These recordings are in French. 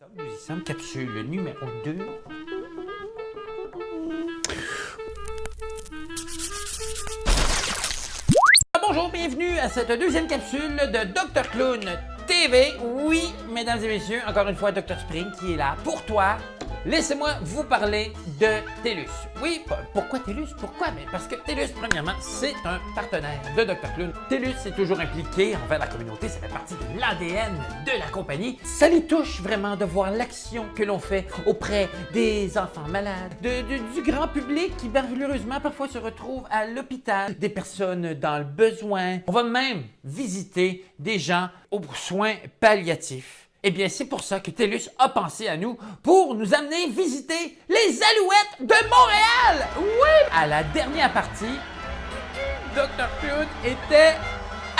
Nous y sommes, capsule numéro 2. Bonjour, bienvenue à cette deuxième capsule de Dr Clown TV. Oui, mesdames et messieurs, encore une fois, Dr Spring qui est là pour toi. Laissez-moi vous parler de TELUS. Oui, pourquoi TELUS? Pourquoi? Mais parce que TELUS, premièrement, c'est un partenaire de Dr Clown. TELUS est toujours impliqué envers la communauté, ça fait partie de l'ADN de la compagnie. Ça les touche vraiment de voir l'action que l'on fait auprès des enfants malades, du grand public qui malheureusement parfois se retrouve à l'hôpital, des personnes dans le besoin. On va même visiter des gens aux soins palliatifs. Eh bien, c'est pour ça que TELUS a pensé à nous pour nous amener visiter les Alouettes de Montréal! Oui! À la dernière partie, Dr Clown était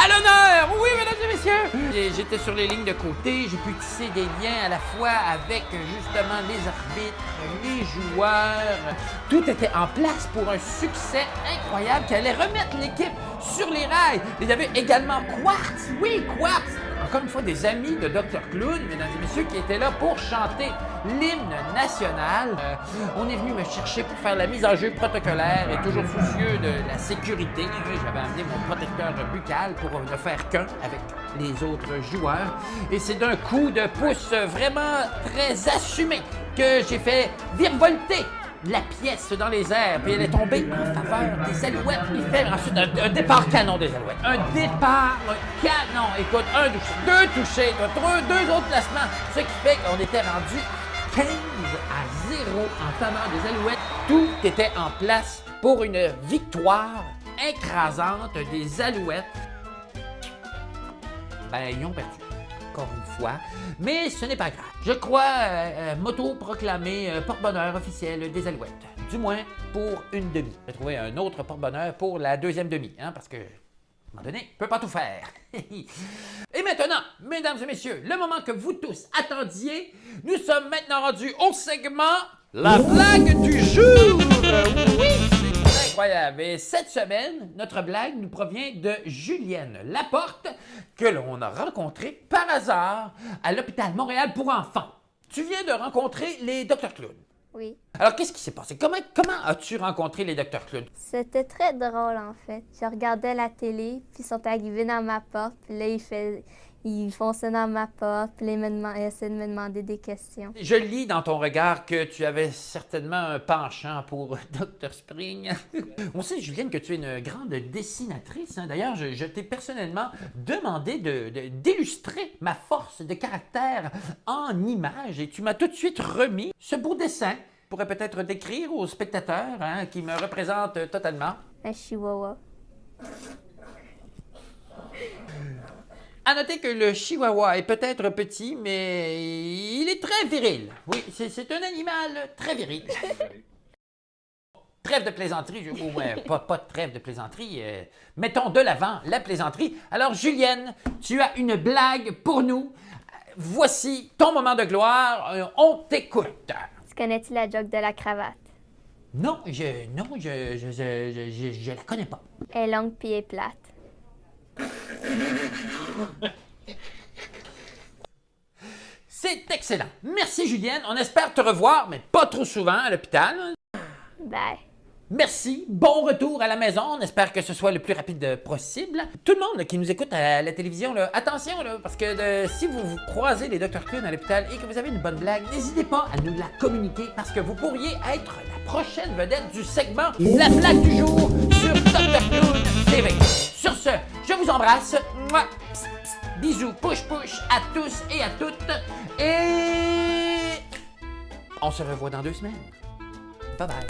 à l'honneur! Oui, mesdames et messieurs! J'étais sur les lignes de côté, j'ai pu tisser des liens à la fois avec justement les arbitres, les joueurs. Tout était en place pour un succès incroyable qui allait remettre l'équipe sur les rails. Il y avait également Quartz! Oui, Quartz! Encore une fois, des amis de Dr Clown, mesdames et messieurs, qui étaient là pour chanter l'hymne national. On est venu me chercher pour faire la mise en jeu protocolaire et toujours soucieux de la sécurité. J'avais amené mon protecteur buccal pour ne faire qu'un avec les autres joueurs. Et c'est d'un coup de pouce vraiment très assumé que j'ai fait virevolter la pièce dans les airs, puis elle est tombée en faveur des Alouettes. Il fait ensuite un départ canon des Alouettes. Un départ canon. Écoute, un touché, deux touchés, deux autres placements. Ce qui fait qu'on était rendu 15 à 0 en faveur des Alouettes. Tout était en place pour une victoire écrasante des Alouettes. Ben, ils ont perdu. Encore une fois, mais ce n'est pas grave. Je crois m'auto-proclamer porte-bonheur officiel des Alouettes. Du moins pour une demi. Je vais trouver un autre porte-bonheur pour la deuxième demi, hein, parce que, à un moment donné, je ne peux pas tout faire. Et maintenant, mesdames et messieurs, le moment que vous tous attendiez, nous sommes maintenant rendus au segment La blague du jour! Oui! Incroyable. Et cette semaine, notre blague nous provient de Julienne Laporte, que l'on a rencontrée par hasard à l'hôpital Montréal pour enfants. Tu viens de rencontrer les Dr Clown. Oui. Alors, qu'est-ce qui s'est passé? Comment as-tu rencontré les Dr Clown? C'était très drôle, en fait. Je regardais la télé, puis ils sont arrivés dans ma porte, puis là, ils fonçaient dans ma porte, puis là, ils essayaient de me demander des questions. Je lis dans ton regard que tu avais certainement un penchant pour Dr Spring. On sait, Julienne, que tu es une grande dessinatrice. Hein? D'ailleurs, je t'ai personnellement demandé d'illustrer ma force de caractère en images et tu m'as tout de suite remis ce beau dessin. Je pourrais peut-être décrire aux spectateurs hein, qui me représentent totalement. Un chihuahua. À noter que le chihuahua est peut-être petit, mais il est très viril. Oui, c'est un animal très viril. Trêve de plaisanterie, ou pas de trêve de plaisanterie. Mettons de l'avant la plaisanterie. Alors, Julienne, tu as une blague pour nous. Voici ton moment de gloire. On t'écoute. Tu connais-tu la joke de la cravate? Non, je la connais pas. Elle est longue puis elle est plate. C'est excellent. Merci, Julienne. On espère te revoir, mais pas trop souvent à l'hôpital. Bye. Merci. Bon retour à la maison. On espère que ce soit le plus rapide possible. Tout le monde qui nous écoute à la télévision, là, attention, là, parce que si vous croisez les Dr Clown à l'hôpital et que vous avez une bonne blague, n'hésitez pas à nous la communiquer parce que vous pourriez être la prochaine vedette du segment La blague du jour sur Dr Clown TV. Sur ce, je vous embrasse. Mouah. Psst, psst. Bisous, push à tous et à toutes. Et on se revoit dans 2 semaines. Bye bye.